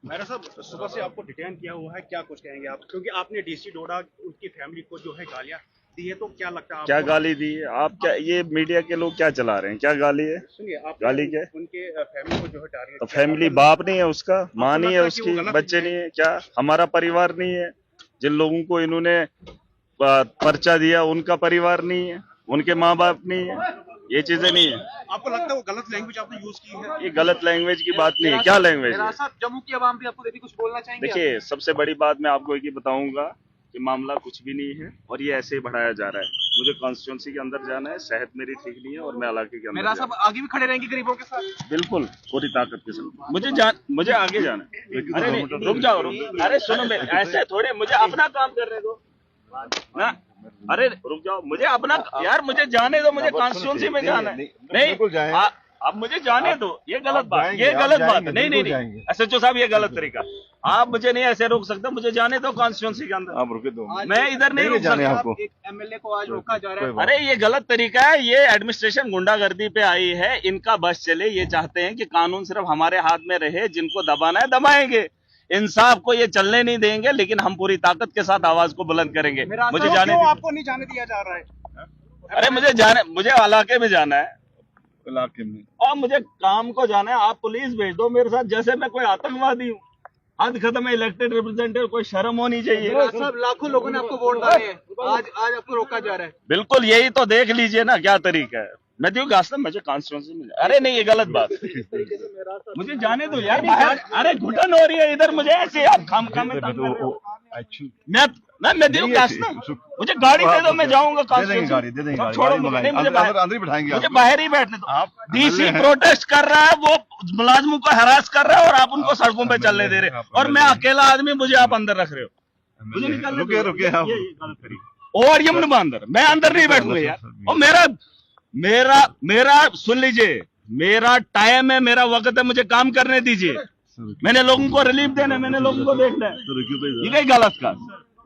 मेरा साहब सुबह से आपको डिटेन किया हुआ है, क्या कुछ कहेंगे आप? क्योंकि आपने डीसी डोडा उनकी फैमिली को जो है गालियां दी है, तो क्या लगता है आपको? क्या गाली दी है? आप क्या ये मीडिया के लोग क्या चला रहे हैं? क्या गाली है? सुनिए, आप गाली क्या है? उनके फैमिली को जो है टारगेट तो किया, फैमिली आपको बाप नहीं है उसका, माँ नहीं है लगता है कि वो उसकी, गलत बच्चे है? नहीं है क्या? हमारा परिवार नहीं है? जिन लोगों को इन्होंने पर्चा दिया उनका परिवार नहीं है, उनके माँ बाप नहीं है, ये चीजें नहीं है। आपको लगता है वो गलत लैंग्वेज आपने यूज की है? ये गलत लैंग्वेज की बात नहीं है। क्या लैंग्वेज है? साहब, जम्मू की आवाम भी आपको देखिए कुछ बोलना चाहेंगे? देखिए, सबसे बड़ी बात मैं आपको एक ही बताऊंगा कि मामला कुछ भी नहीं है और ये ऐसे ही बढ़ाया जा रहा है। मुझे कॉन्स्टिट्यूंसी के अंदर जाना है, सेहत मेरी ठीक नहीं है और मैं इलाके के अंदर मेरा जाना साहब आगे भी खड़े रहेंगे गरीबों के साथ? है। बिल्कुल पूरी ताकत के साथ मुझे आगे जाना है। अरे नहीं, रुक जाओ, अरे सुनो, मैं ऐसे थोड़े, मुझे अपना काम करने दो ना। अरे रुक जाओ, मुझे अपना यार, मुझे जाने दो, मुझे कॉन्स्टिट्यूंसी में जाना है। नहीं, अब मुझे जाने दो। ये गलत बात, ये गलत बात है। नहीं नहीं नहीं, एसएचओ साहब, ये गलत तरीका। आप मुझे नहीं ऐसे रोक सकते, मुझे जाने दो कॉन्स्टिट्यूंसी के अंदर। आप रुके दो, मैं इधर नहीं रुक सकता। आपको एक एमएलए को आज रोका जा रहा है। अरे ये गलत तरीका है, ये एडमिनिस्ट्रेशन गुंडागर्दी पे आई है, इनका बस चले। ये चाहते हैं कि कानून सिर्फ हमारे हाथ में रहे, जिनको दबाना है दबाएंगे, इंसाफ को ये चलने नहीं देंगे, लेकिन हम पूरी ताकत के साथ आवाज को बुलंद करेंगे। मुझे जाने, क्यों आपको नहीं जाने दिया जा रहा है? अरे मुझे इलाके में जाना है इलाके में, और मुझे काम को जाना है। आप पुलिस भेज दो मेरे साथ, जैसे मैं कोई आतंकवादी हूँ। हद खत्म है। इलेक्टेड रिप्रेजेंटेटिव, कोई शर्म होनी चाहिए। सब लाखों लोगों ने आपको वोट डाले हैं, आज आपको रोका जा रहा है। बिल्कुल, यही तो देख लीजिए ना क्या तरीका है। मैं दियो गास्ता, मुझे कॉन्स्टिट्यूंसी में, अरे नहीं, ये गलत बात है। मुझे जाने दो यार बाहर। अरे घुटन हो रही है इधर, मुझे ऐसे आप खाम में तंग कर रहे हो। मैं दियो गास्ता, मुझे गाड़ी दे दो, मैं जाऊंगा गाड़ी दे देंगे, छोड़ो मुझे, नहीं मुझे अंदर ही बिठाएंगे, मुझे बाहर ही बैठने दो। आप डीसी प्रोटेस्ट कर रहा है, वो मुलाजमों को हरास कर रहा है और आप उनको सड़कों पे चलने दे रहे हो, और मैं अकेला आदमी, मुझे आप अंदर रख रहे हो। मुझे निकलने रुके रुके आप, ये गलत तरीका। और यमुन अंदर, मैं अंदर नहीं बैठूंगा यार। और मेरा सुन लीजिए, मेरा टाइम है, मेरा वक्त है, मुझे काम करने दीजिए। मैंने लोगों को रिलीफ देना है, मैंने लोगों को देखना है। ये गलत का,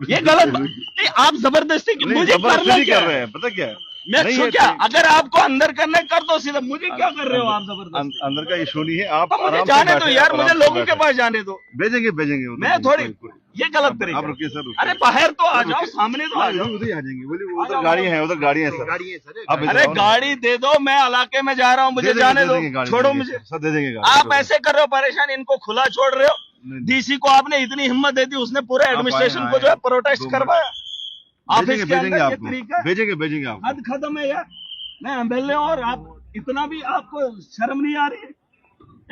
ये गलत नहीं। आप जबरदस्ती मुझे करना क्या कर रहे हैं, पता क्या है? मैं क्या, अगर आपको अंदर करना है कर दो सीधा, मुझे क्या कर रहे हो आप जबरदस्ती? अंदर का इशू नहीं है, आप तो मुझे जाने दो यार, मुझे लोगों के पास जाने दो। भेजेंगे मैं थोड़ी, ये गलत तरीका। आप रुकिए सर, अरे बाहर तो आ जाओ, सामने तो आ जाओ। उधर ही आ जाएंगे, बोलिए उधर गाड़ी है, उधर गाड़ी है सर। आप अरे गाड़ी दे दो, मैं इलाके में जा रहा हूँ, मुझे जाने दो, छोड़ो मुझे। सर दे देंगे। आप ऐसे कर रहे हो परेशान, इनको खुला छोड़ रहे हो। डीसी को आपने इतनी हिम्मत दे दी, उसने पूरे एडमिनिस्ट्रेशन को जो है प्रोटेस्ट करवाया। ऑफिस के अंदर ये तरीका, भेजेंगे आप। हद खत्म है यार। मैं एमएलए और आप इतना भी आपको शर्म नहीं आ रही है?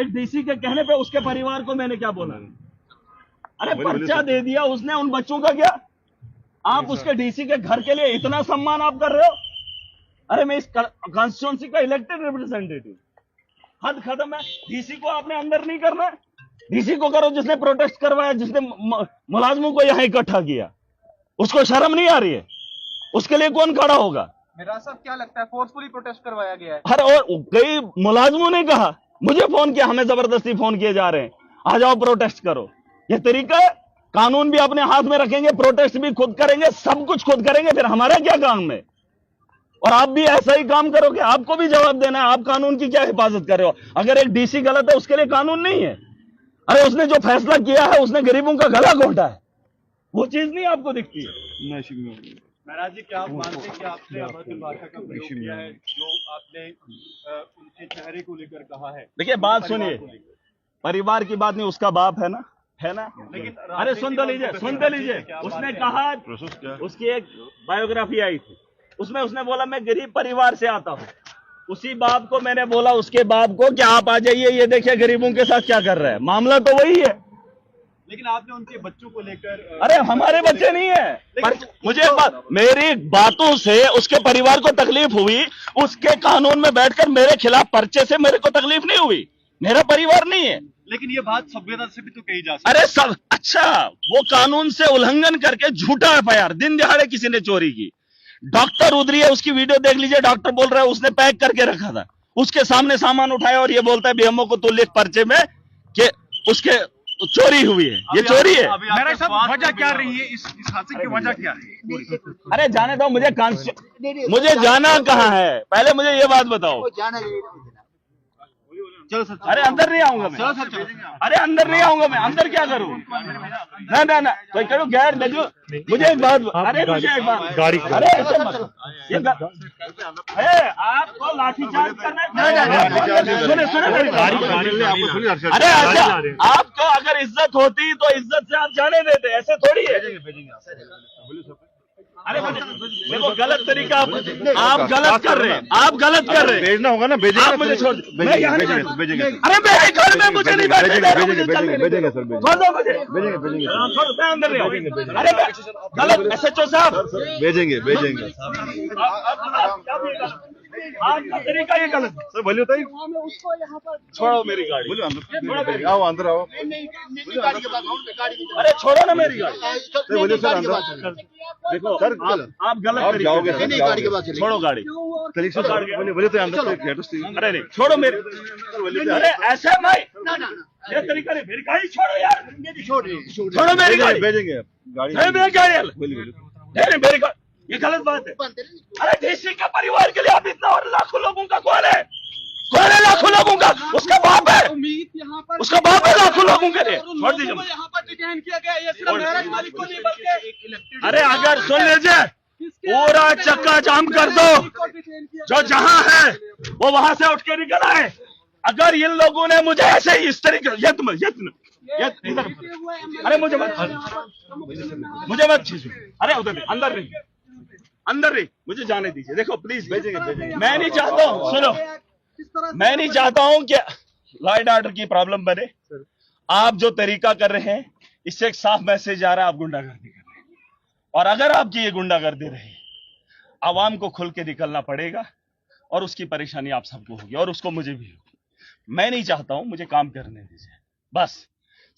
एक डीसी के कहने पे उसके परिवार को मैंने क्या बोला? अरे पर्चा दे दिया उसने, उन बच्चों का क्या? आप उसके डीसी के घर के लिए इतना सम्मान आप कर रहे हो? अरे मैं इस कॉन्स्टिट्यूंसी का इलेक्टेड रिप्रेजेंटेटिव। हद खत्म है। डीसी को आपने अंदर नहीं करना है, डीसी को करो जिसने प्रोटेस्ट करवाया, जिसने मुलाजमों को यहां इकट्ठा किया। उसको शर्म नहीं आ रही है? उसके लिए कौन खड़ा होगा? मेरा साहब, क्या लगता है फोर्सफुली प्रोटेस्ट करवाया गया है? अरे और कई मुलाजमों ने कहा, मुझे फोन किया, हमें जबरदस्ती फोन किए जा रहे हैं, आ जाओ प्रोटेस्ट करो। ये तरीका है? कानून भी अपने हाथ में रखेंगे, प्रोटेस्ट भी खुद करेंगे, सब कुछ खुद करेंगे, फिर हमारा क्या काम है? और आप भी ऐसा ही काम करोगे, आपको भी जवाब देना है। आप कानून की क्या हिफाजत कर रहे हो? अगर एक डीसी गलत है, उसके लिए कानून नहीं है? अरे उसने जो फैसला किया है, उसने गरीबों का गला घोटा है, वो चीज नहीं आपको दिखती है? महाराज जी, क्या आप मानते हैं कि आपने अभद्र भाषा का प्रयोग किया है, जो आपने उनके चेहरे को लेकर कहा है? देखिए बात सुनिए, परिवार की बात नहीं, उसका बाप है ना, है ना? लेकिन अरे सुन तो लीजिए, उसने कहा, उसकी एक बायोग्राफी आई थी, उसमें उसने बोला मैं गरीब परिवार से आता हूँ। उसी बाप को मैंने बोला, उसके बाप को, कि आप आ जाइए, ये देखिए गरीबों के साथ क्या कर रहा है। मामला तो वही है। लेकिन आपने उनके बच्चों को लेकर अरे हमारे बच्चे नहीं है। मुझे मेरी बातों से उसके परिवार को तकलीफ हुई, उसके कानून में बैठकर मेरे खिलाफ पर्चे से मेरे को तकलीफ नहीं हुई। मेरा परिवार नहीं है। लेकिन ये बात सभ्यता से भी तो कही जा सकती है। अरे सब अच्छा, वो कानून से उल्लंघन करके झूठा एफआईआर, दिन दिहाड़े किसी ने चोरी की। डॉक्टर उधरी है, उसकी वीडियो देख लीजिए। डॉक्टर बोल रहा है उसने पैक करके रखा था, उसके सामने सामान उठाया और ये बोलता है बीएमओ को तो लिख पर्चे में कि उसके चोरी हुई है। ये चोरी है। मेरा साहब, वजह क्या रही है इस हादसे की? वजह क्या है? अरे जाने दो, मुझे जाना कहाँ है, पहले मुझे ये बात बताओ। चलो सर अरे अंदर नहीं आऊंगा मैं। अरे अंदर नहीं आऊंगा मैं, अंदर क्या करूं? ना ना ना, कोई करो गैर देखो। मुझे एक बात, अरे मुझे एक बात, गाड़ी अरे ऐसे मत, आपको लाठीचार्ज करना है? सुने सुने मेरी बात। अरे अच्छा, आपको अगर इज्जत होती तो इज्जत से आप जाने देते, ऐसे थोड़ी है। अरे देखो गलत तरीका आप गलत कर रहे हैं, आप गलत कर रहे हैं। भेजना होगा ना, भेजेंगे। आप मुझे छोड़ दो, मैं यहाँ नहीं भेजेंगे, भेजेंगे। अरे मेरे घर में मुझे नहीं बैठने दे रहे, मुझे चलने दो। भेजेंगे सर, छोड़ दो मुझे, भेजेंगे, भेजेंगे सर। छोड़ दो, मैं अंदर नहीं आऊंगा। अरे मैं गलत, SHO साहब भेजेंगे, भेजेंगे आपका तरीका ये गलत है। सर। बोलिए बताइए, छोड़ो मेरी गाड़ी, बोलिए अंदर आओ, अंदर आओ। अरे छोड़ो ना मेरी गाड़ी। सर बोलिए सर, अंदर देखो सर, आप गलत आप जाओगे सर, छोड़ो गाड़ी। तरीके से बोलिए तो अंदर। अरे नहीं, छोड़ो मेरी, अरे ऐसे नहीं, ये तरीका नहीं, मेरी गाड़ी छोड़ो यार, छोड़ो मेरी गाड़ी, भेजेंगे गाड़ी, मेरी गाड़ी, बोलिए नहीं मेरी गाड़ी, ये गलत बात है। अरे डीसी के परिवार के लिए आप इतना, और लाखों लोगों का कौन है? कौन है लाखों लोगों का? उसका बाप है, उसका बाप है लाखों लोगों के लिए। छोड़ दीजिए, यहाँ पर डिटेन किया गया, ये सिर्फ गैराज मालिक को नहीं बल्कि अरे अगर सुन लीजिए, पूरा चक्का जाम कर दो, जो जहां है वो वहां से उठ के निकल आए। अगर इन लोगों ने मुझे ऐसे ही इस तरीके, इधर, अरे मुझे मत खींचो, अरे उधर नहीं, अंदर नहीं, अंदर नहीं, मुझे जाने दीजिए। देखो प्लीज, भेजेंगे, भेजेंगे। मैं नहीं चाहता हूँ, सुनो, मैं नहीं चाहता हूँ कि लॉ एंड ऑर्डर की प्रॉब्लम बने। आप जो तरीका कर रहे हैं, इससे एक साफ मैसेज आ रहा है, आप गुंडागर्दी कर रहे हैं। और अगर आपकी ये गुंडागर्दी रही, आवाम को खुल के निकलना पड़ेगा, और उसकी परेशानी आप सबको होगी, और उसको मुझे भी होगी। मैं नहीं चाहता हूं, मुझे काम करने दीजिए, बस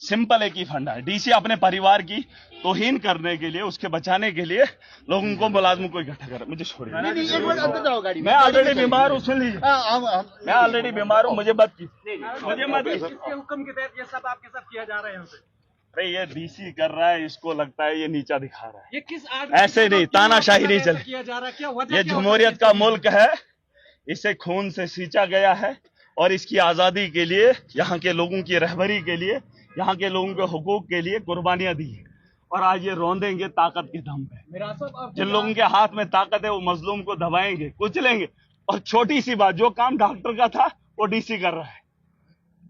सिंपल एक ही फंडा है। डीसी अपने परिवार की तौहीन करने के लिए, उसके बचाने के लिए लोगों को, मुलाजमों को इकट्ठा कर, मुझे छोड़िए। मैं ऑलरेडी बीमार हूँ, सुन लीजिए, मैं ऑलरेडी बीमार हूँ, मुझे मत कीजिए, मुझे मत कीजिए। किसके हुक्म के तहत ये सब आपके साथ किया जा रहा है यहाँ पे? अरे ये डीसी कर रहा है, इसको लगता है ये नीचा दिखा रहा है। ये किस ऐसे नहीं, तानाशाही नहीं चले। किया जा रहा है? क्या वजह ये क्या जमहूरियत का मुल्क है, इसे खून से सींचा गया है, और इसकी आजादी के लिए, यहाँ के लोगों की रहबरी के लिए, यहाँ के लोगों के हुकूक के लिए कुर्बानियां दी है। और आज ये रोंदेंगे ताकत के दम पे। जिन लोगों के हाथ में ताकत है, वो मजलूम को दबाएंगे, कुचलेंगे। और छोटी सी बात, जो काम डॉक्टर का था वो डीसी कर रहा है।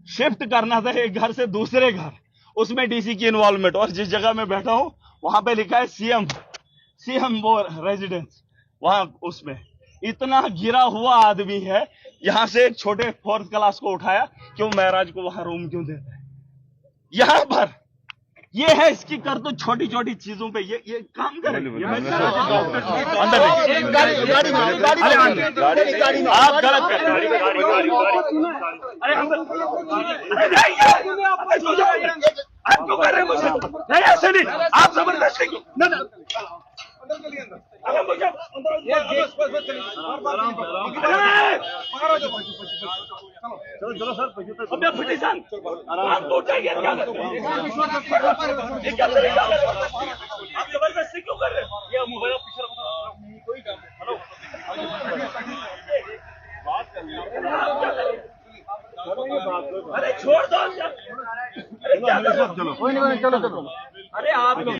शिफ्ट करना था एक घर से दूसरे घर, उसमें डीसी की इन्वॉल्वमेंट। और जिस जगह में बैठा हूं वहां पे लिखा है सीएम वो रेजिडेंस, वहां उसमें इतना गिरा हुआ आदमी है। यहां से एक छोटे 4th क्लास को उठाया, क्यों महराज को वहां रूम क्यों देता है? यहाँ पर ये है इसकी करतूत, छोटी छोटी चीजों पे ये काम करे। अंदर आप गलत कर रहे हैं। अरे आप क्यों कर रहे हैं मुझे? नहीं ऐसे नहीं, आप जबरदस्ती क्यों? चलो सर, आप तो उठाइए, क्या कर रहे हैं? ये क्या तरीका है? आप जबरदस्ती क्यों कर रहे हैं? ये मोबाइल पीछे रखो, कोई काम नहीं। हेलो, बात कर लिया, अरे छोड़ दो, अरे क्या, चलो कोई नहीं, चलो। अरे आप लोग